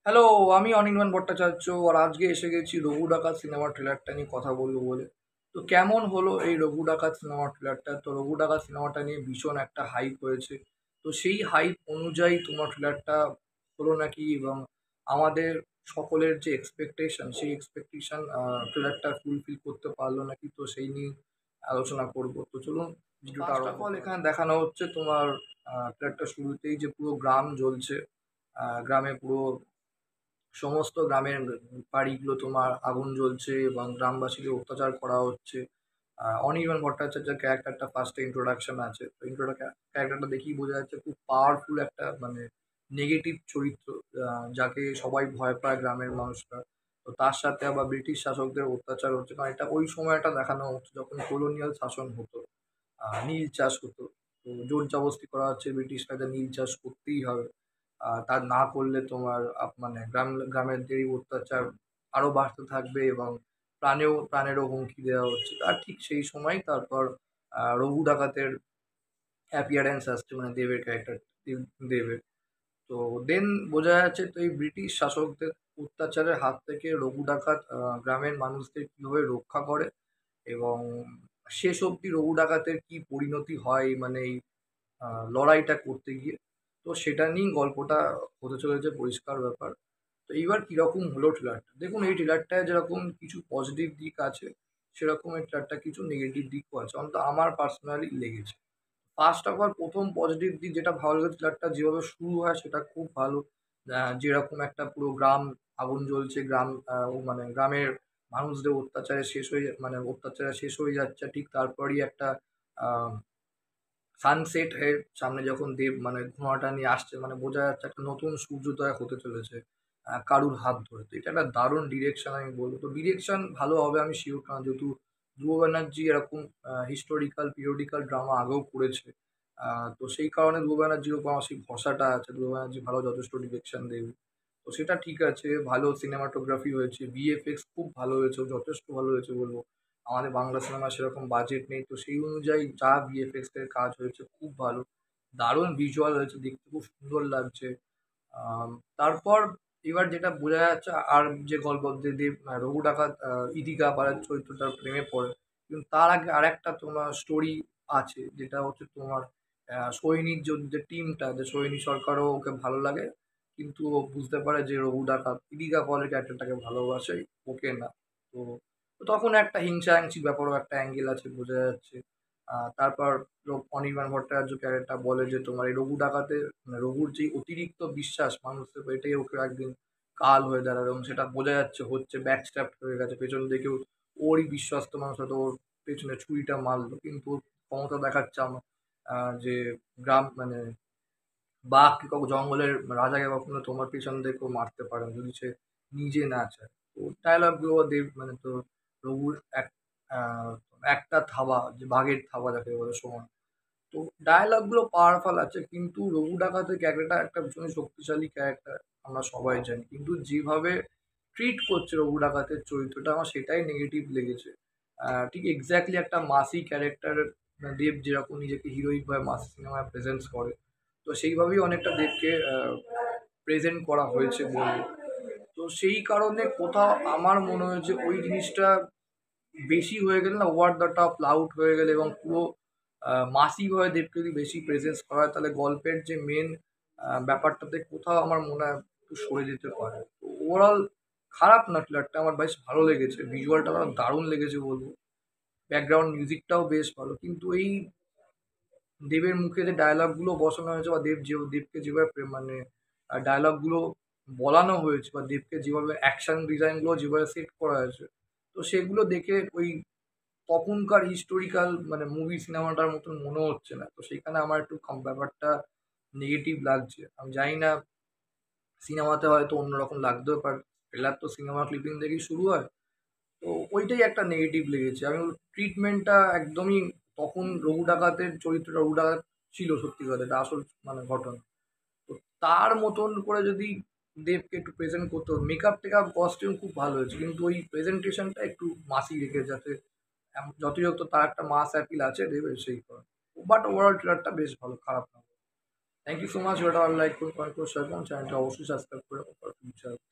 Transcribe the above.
Hello, আমি অনির্বাণ ভট্টাচার্য। আর আজকে এসে গেছি 'রঘু ডাকাত' সিনেমার ট্রেলারটা নিয়ে কথা বলবো বলে। তো কেমন হলো এই 'রঘু ডাকাত' সিনেমার ট্রেলারটা? তো 'রঘু ডাকাত' সিনেমাটা নিয়ে ভীষণ একটা হাইপ হয়েছে। তো সেই হাইপ অনুযায়ী তোমার ট্রেলারটা হলো নাকি, এবং আমাদের সকলের যে এক্সপেকটেশন, সেই এক্সপেকটেশন ট্রেলারটা ফুলফিল করতে পারলো নাকি? তো সেই নিয়ে আলোচনা করব। তো চলুন ভিডিওটা ফার্স্ট অফ অল এখানে দেখানো হচ্ছে তোমার ট্রেলারটা শুরুতেই যে পুরো গ্রাম জ্বলছে। গ্রামে পুরো সমস্ত গ্রামের বাড়িগুলো তোমার আগুন জ্বলছে এবং গ্রামবাসীকে অত্যাচার করা হচ্ছে। অনির্বাণ ভট্টাচার্যের ক্যারেক্টারটা ফার্স্টে ইন্ট্রোডাকশন আছে। তো ক্যারেক্টারটা দেখেই বোঝা যাচ্ছে খুব পাওয়ারফুল একটা মানে নেগেটিভ চরিত্র, যাকে সবাই ভয় পায় গ্রামের মানুষরা। তো তার সাথে আবার ব্রিটিশ শাসকদের অত্যাচার হচ্ছে, কারণ এটা ওই সময়টা দেখানো হচ্ছে যখন কলোনিয়াল শাসন হতো। নীল চাষ হতো। তো জোর জবরদস্তি করা হচ্ছে ব্রিটিশরা যে নীল চাষ করতেই হবে। তা না করলে তোমার মানে গ্রামের এই অত্যাচার আরো বাড়তে থাকবে এবং প্রাণেরও হুমকি দেওয়া হচ্ছে। আর ঠিক সেই সময় তারপর রঘু ডাকাতের অ্যাপিয়ারেন্স আসছে, মানে দেবের ক্যারেক্টার, দেবের। তো দেন বোঝা যাচ্ছে তো এই ব্রিটিশ শাসকদের অত্যাচারের হাত থেকে রঘু ডাকাত গ্রামের মানুষদের কিভাবে রক্ষা করে, এবং শেষ অবধি রঘু ডাকাতের কি পরিণতি হয় মানে এই লড়াইটা করতে গিয়ে। তো সেটা নিয়েই গল্পটা হতে চলেছে, পরিষ্কার ব্যাপার। তো এইবার কিরকম হলো ট্রেলারটা? দেখুন, এই ট্রেলারটায় যেরকম কিছু পজিটিভ দিক আছে, সেরকম এই ট্রেলারটা কিছু নেগেটিভ দিকও আছে। অন্তত আমার পার্সোনালি লেগেছে। ফার্স্ট অফ অল ১ম পজিটিভ দিক যেটা ভালো লেগেছে, ট্রেলারটা যেভাবে শুরু হয় সেটা খুব ভালো। যেরকম একটা পুরো গ্রাম আগুন জ্বলছে, গ্রাম মানে গ্রামের মানুষদের অত্যাচারে শেষ হয়ে যাচ্ছে। ঠিক তারপরেই একটা আ সানসেট এর সামনে যখন দেব মানে ধোঁয়াটা নিয়ে আসছে, মানে বোঝা যাচ্ছে একটা নতুন সূর্যোদয় হতে চলেছে কারুর হাত ধরে। তো এটা একটা দারুণ ডিরেকশন আমি বলব। তো ডিরেকশন ভালো হবে আমি সিউর, কারণ যেহেতু ধ্রুব ব্যানার্জি এরকম হিস্টোরিক্যাল পিরিয়ডিক্যাল ড্রামা আগেও করেছে। তো সেই কারণে ধ্রুব ব্যানার্জির উপর আমার সেই ভরসাটা আছে। ধ্রুব ব্যানার্জি ভালো যথেষ্ট ডিরেকশন দেবে। তো সেটা ঠিক আছে। ভালো সিনেমাটোগ্রাফি হয়েছে। ভিএফএক্স খুব ভালো হয়েছে, যথেষ্ট ভালো হয়েছে বলব। আমাদের বাংলা সিনেমার সেরকম বাজেট নেই। তো সেই অনুযায়ী যা ভিএফএক্স এর কাজ হয়েছে খুব ভালো। দারুণ ভিজুয়াল হয়েছে, দেখতে খুব সুন্দর লাগছে। আম তারপর এবার যেটা বোঝা যাচ্ছে, আর যে গল্প দেব রঘু ডাকাত ইদিকা পালের চরিত্রটার প্রেমে পড়ে। কিন্তু তার আগে আরেকটা তোমার স্টোরি আছে, যেটা হচ্ছে তোমার সোহিনীর যে টিমটা, যে সোহিনী সরকারও ওকে ভালো লাগে। কিন্তু ও বুঝতে পারে যে রঘু ডাকাত ইদিকা পালের ক্যারেক্টারটাকে ভালোবাসে, ওকে না। তো তো তখন একটা হিংসাহিংসি ব্যাপারও একটা অ্যাঙ্গেল আছে, বোঝা যাচ্ছে। তারপর অনির্বাণ ভট্টাচার্য ক্যারেক্টার বলে যে তোমার এই রঘু ডাকাতের মানে রঘুর যে অতিরিক্ত বিশ্বাস মানুষের উপর, এটাই ওকে একদিন কাল হয়ে দাঁড়াবে, এবং সেটা বোঝা যাচ্ছে হচ্ছে, ব্যাক স্ট্যাপ হয়ে গেছে। পেছন দিকেও ওরই বিশ্বস্ত মানুষ হয়তো ওর পেছনে ছুরিটা মারলো, কিন্তু ওর ক্ষমতা দেখাচ্ছে আমার যে গ্রাম মানে বাঘ কি জঙ্গলের রাজাকে কখনো তোমার পেছন দিকেও মারতে পারে না, যদি সে নিজে না চায়। তো ডায়লগ গুলো দেব মানে তো রঘুর আহ, একটা থাবা, যে বাঘের থাবা যাকে বলে সমান। তো ডায়ালগ গুলো পাওয়ারফুল আছে, কিন্তু রঘু ডাকাতের ক্যারেক্টারটা একটা ভীষণই শক্তিশালী ক্যারেক্টার, আমরা সবাই জানি। কিন্তু যেভাবে ট্রিট করছে রঘু ডাকাতের চরিত্রটা, আমার সেটাই নেগেটিভ লেগেছে। ঠিক এক্স্যাক্টলি একটা মাসি ক্যারেক্টার, দেব যেরকম নিজেকে হিরোইক ভাবে মাসি সিনেমায় প্রেজেন্স করে, তো সেইভাবেই অনেকটা দেবকে প্রেজেন্ট করা হয়েছে বলবো। তো সেই কারণে কোথাও আমার মনে হয়েছে ওই জিনিসটা বেশি হয়ে গেলে না, ওভার দ্য টপ লাউড হয়ে গেলে, এবং পুরো মাসিভ হয়ে দেবকে যদি বেশি প্রেজেন্স করা হয়, তাহলে গল্পের যে মেন ব্যাপারটাতে কোথাও আমার মনে হয় একটু সরে যেতে পারে। তো ওভারঅল খারাপ না ট্রেলারটা, আমার বেশ ভালো লেগেছে। ভিজুয়ালটা আমার দারুণ লেগেছে বলবো। ব্যাকগ্রাউন্ড মিউজিকটাও বেশ ভালো, কিন্তু এই দেবের মুখে যে ডায়লগ গুলো বসানো হয়েছে, বা দেবকে যেভাবে মানে ডায়লগ গুলো বলানো হয়েছে, বা দেবকে যেভাবে অ্যাকশন ডিজাইন গুলো যেভাবে সেট করা হয়েছে, তো সেগুলো দেখে ওই তখনকার হিস্টোরিক্যাল মানে মুভি সিনেমাটার মতন মনে হচ্ছে না। তো সেখানে আমার একটু ব্যাপারটা নেগেটিভ লাগছে। আমি জানি না, সিনেমাতে হয়তো অন্যরকম লাগতেও পারে। ট্রেলার তো সিনেমা ক্লিপিং দেখেই শুরু হয়। তো ওইটাই একটা নেগেটিভ লেগেছে। আমি ট্রিটমেন্টটা একদমই, তখন রঘু ডাকাতের চরিত্রটা রঘু ডাকাত ছিল সত্যি কথা, এটা আসল মানে ঘটনা। তো তার মতন করে যদি দেবকে একটু প্রেজেন্ট করতে হতো, মেকআপ টেকআপ কস্টিউম খুব ভালো হয়েছে, কিন্তু ওই প্রেজেন্টেশনটা একটু মাসি রেখে, যাতে যথাযথ তার একটা মাস অ্যাপিল আছে দেবের, সেই কারণে। বাট ওভারঅল ট্রেলারটা বেশ ভালো, খারাপ না। Thank you so much. ভিডিওটা ভালো লাইক করুন, কমেন্ট করুন, শেয়ার করুন, চ্যানেলটা অবশ্যই সাবস্ক্রাইব করে ফিউচার